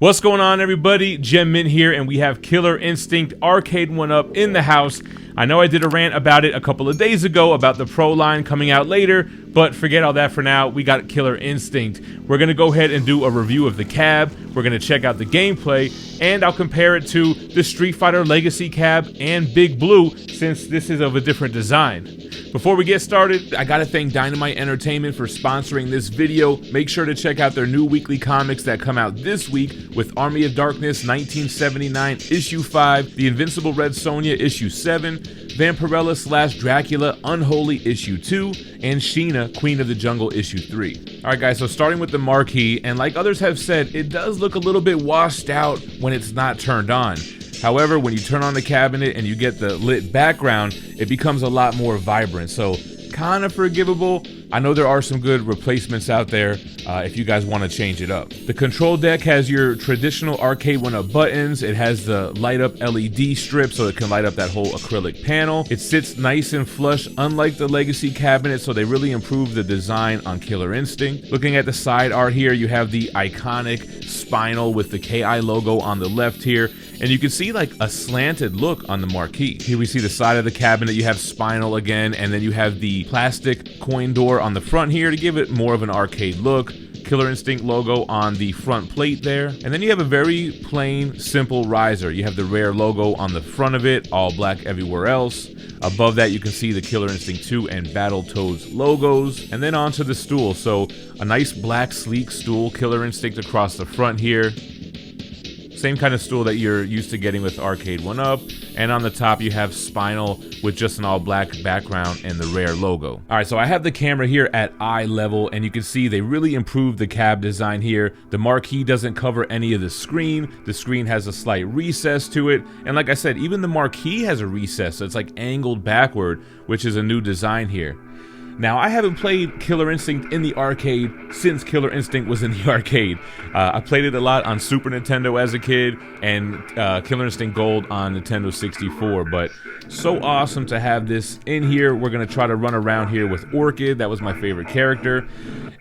What's going on, everybody? Gem Mint here, and we have Killer Instinct Arcade1UP in the house. I know I did a rant about it a couple of days ago about the Pro line coming out later, but forget all that for now. We got Killer Instinct. We're going to go ahead and do a review of the cab. We're going to check out the gameplay, and I'll compare it to the Street Fighter Legacy cab and Big Blue, since this is of a different design. Before we get started, I gotta thank Dynamite Entertainment for sponsoring this video. Make sure to check out their new weekly comics that come out this week with Army of Darkness 1979 issue 5, The Invincible Red Sonja issue 7, Vampirella / Dracula Unholy issue 2, and Sheena Queen of the Jungle issue 3. Alright guys, so starting with the marquee, and like others have said, it does look a little bit washed out when it's not turned on. However, when you turn on the cabinet and you get the lit background, it becomes a lot more vibrant, so kind of forgivable. I know there are some good replacements out there if you guys want to change it up. The control deck has your traditional Arcade1UP buttons. It has the light up LED strip so it can light up that whole acrylic panel. It sits nice and flush, unlike the Legacy cabinet, so they really improved the design on Killer Instinct. Looking at the side art here, you have the iconic spinal with the KI logo on the left here. And you can see like a slanted look on the marquee. Here we see the side of the cabinet, you have spinal again, and then you have the plastic coin door on the front here to give it more of an arcade look. Killer Instinct logo on the front plate there. And then you have a very plain, simple riser. You have the Rare logo on the front of it, all black everywhere else. Above that, you can see the Killer Instinct 2 and Battletoads logos. And then onto the stool. So a nice black, sleek stool, Killer Instinct across the front here. Same kind of stool that you're used to getting with Arcade1UP, and on the top you have spinal with just an all black background and the Rare logo. All right, so I have the camera here at eye level, and you can see they really improved the cab design here. The marquee doesn't cover any of the screen. The screen has a slight recess to it, and like I said, even the marquee has a recess, so it's like angled backward, which is a new design here. Now, I haven't played Killer Instinct in the arcade since Killer Instinct was in the arcade. I played it a lot on Super Nintendo as a kid, and Killer Instinct Gold on Nintendo 64, but so awesome to have this in here. We're going to try to run around here with Orchid. That was my favorite character.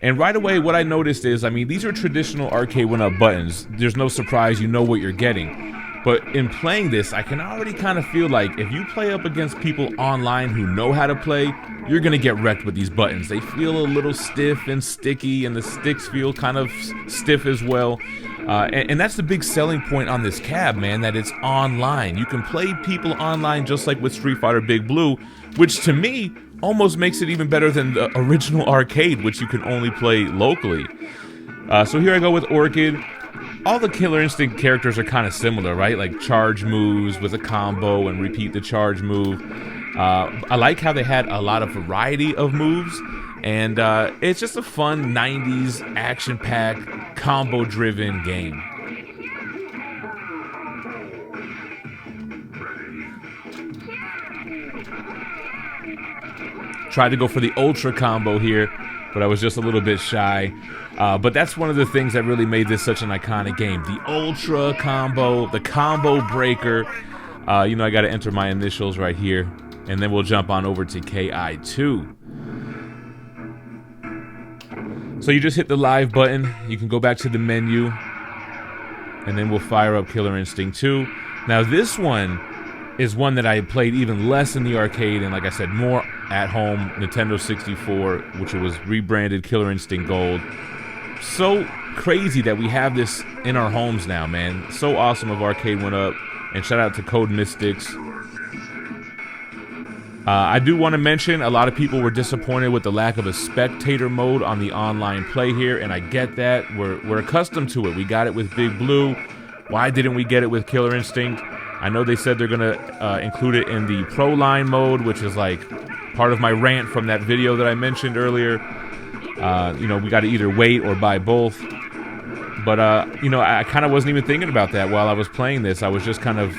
And right away, what I noticed is, I mean, these are traditional Arcade1UP buttons. There's no surprise, you know what you're getting. But in playing this, I can already kind of feel like if you play up against people online who know how to play, you're going to get wrecked with these buttons. They feel a little stiff and sticky, and the sticks feel kind of stiff as well. And that's the big selling point on this cab, man, that it's online. You can play people online just like with Street Fighter Big Blue, which to me almost makes it even better than the original arcade, which you can only play locally. So here I go with Orchid. All the Killer Instinct characters are kind of similar, right? Like charge moves with a combo and repeat the charge move. I like how they had a lot of variety of moves, and it's just a fun 90s action-packed, combo-driven game. Tried to go for the Ultra combo here, but I was just a little bit shy. But that's one of the things that really made this such an iconic game. The Ultra combo, the combo breaker. You know, I got to enter my initials right here, and then we'll jump on over to KI2. So you just hit the live button. You can go back to the menu, and then we'll fire up Killer Instinct 2. Now this one is one that I played even less in the arcade, and like I said, more at home, Nintendo 64, which was rebranded Killer Instinct Gold. So crazy that we have this in our homes now, man. So awesome of Arcade1UP, and shout out to Code Mystics. I do want to mention, a lot of people were disappointed with the lack of a Spectator Mode on the online play here, and I get that. We're accustomed to it. We got it with Big Blue. Why didn't we get it with Killer Instinct? I know they said they're going to include it in the Pro Line mode, which is like part of my rant from that video that I mentioned earlier. You know, we got to either wait or buy both. But, you know, I kind of wasn't even thinking about that while I was playing this. I was just kind of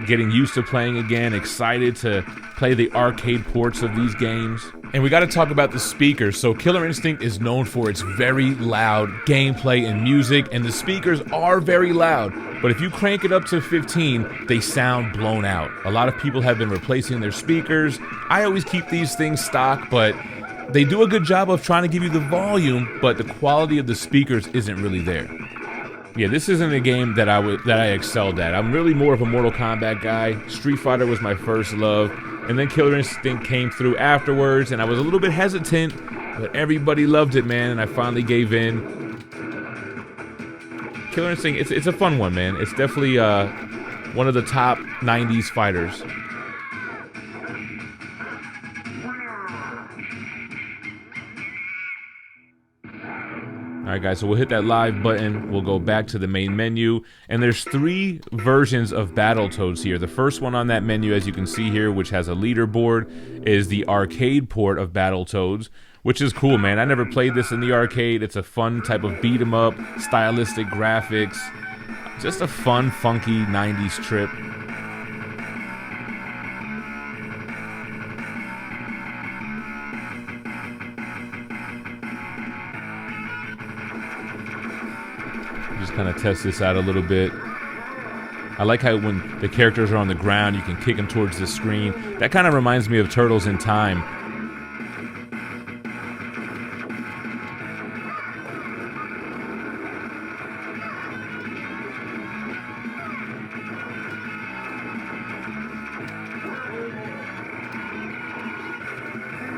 getting used to playing again, excited to play the arcade ports of these games. And we got to talk about the speakers. So Killer Instinct is known for its very loud gameplay and music, and the speakers are very loud. But if you crank it up to 15, they sound blown out. A lot of people have been replacing their speakers. I always keep these things stock, but they do a good job of trying to give you the volume, but the quality of the speakers isn't really there. Yeah, this isn't a game that I excelled at. I'm really more of a Mortal Kombat guy. Street Fighter was my first love, and then Killer Instinct came through afterwards, and I was a little bit hesitant, but everybody loved it, man, and I finally gave in. Killer Instinct, it's a fun one, man. It's definitely one of the top 90s fighters. Alright guys, so we'll hit that live button, we'll go back to the main menu, and there's 3 versions of Battletoads here. The first one on that menu, as you can see here, which has a leaderboard, is the arcade port of Battletoads, which is cool, man. I never played this in the arcade. It's a fun type of beat 'em up, stylistic graphics, just a fun, funky 90s trip. Just kind of test this out a little bit. I like how when the characters are on the ground, you can kick them towards the screen. That kind of reminds me of Turtles in Time.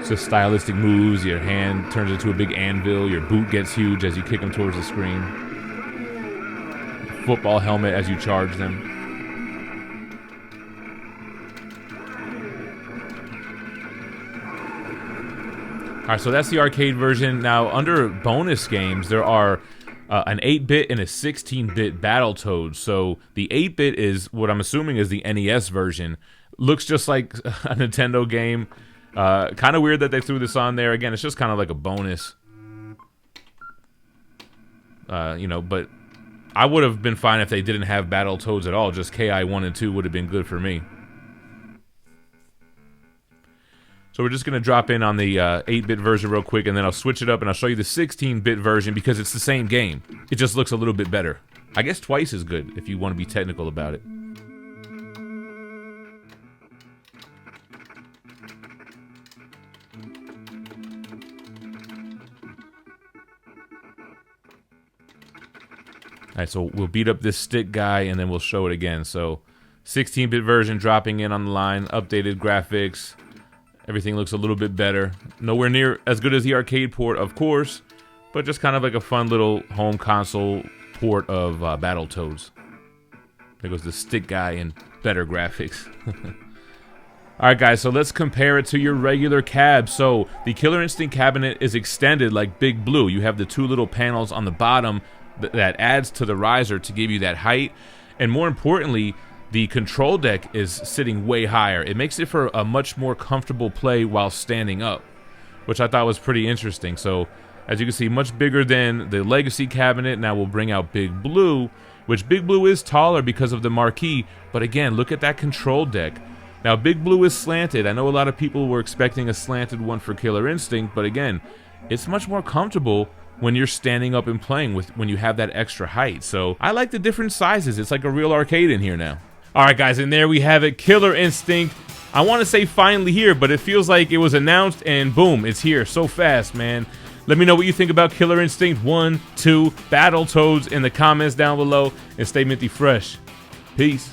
It's just stylistic moves. Your hand turns into a big anvil. Your boot gets huge as you kick them towards the screen. Football helmet as you charge them. Alright, so that's the arcade version. Now, under bonus games, there are an 8-bit and a 16-bit Battletoads. So the 8-bit is what I'm assuming is the NES version. Looks just like a Nintendo game. Kind of weird that they threw this on there. Again, it's just kind of like a bonus. You know, but I would have been fine if they didn't have Battletoads at all. Just KI 1 and 2 would have been good for me. So we're just going to drop in on the 8-bit version real quick, and then I'll switch it up and I'll show you the 16-bit version because it's the same game. It just looks a little bit better. I guess twice as good if you want to be technical about it. Alright, so we'll beat up this stick guy and then we'll show it again. So 16-bit version dropping in on the line, updated graphics. Everything looks a little bit better. Nowhere near as good as the arcade port, of course, but just kind of like a fun little home console port of Battletoads. There goes the stick guy in better graphics. Alright guys, so let's compare it to your regular cab. So the Killer Instinct cabinet is extended like Big Blue. You have the 2 little panels on the bottom that adds to the riser to give you that height. And more importantly, the control deck is sitting way higher. It makes it for a much more comfortable play while standing up, which I thought was pretty interesting. So as you can see, much bigger than the Legacy cabinet. Now we'll bring out Big Blue, which Big Blue is taller because of the marquee, but again, look at that control deck. Now Big Blue is slanted. I know a lot of people were expecting a slanted one for Killer Instinct, but again, it's much more comfortable when you're standing up and playing when you have that extra height. So I like the different sizes. It's like a real arcade in here now. Alright guys, and there we have it, Killer Instinct. I want to say finally here, but it feels like it was announced and boom, it's here so fast, man. Let me know what you think about Killer Instinct 1, 2, Battletoads in the comments down below, and stay minty fresh. Peace.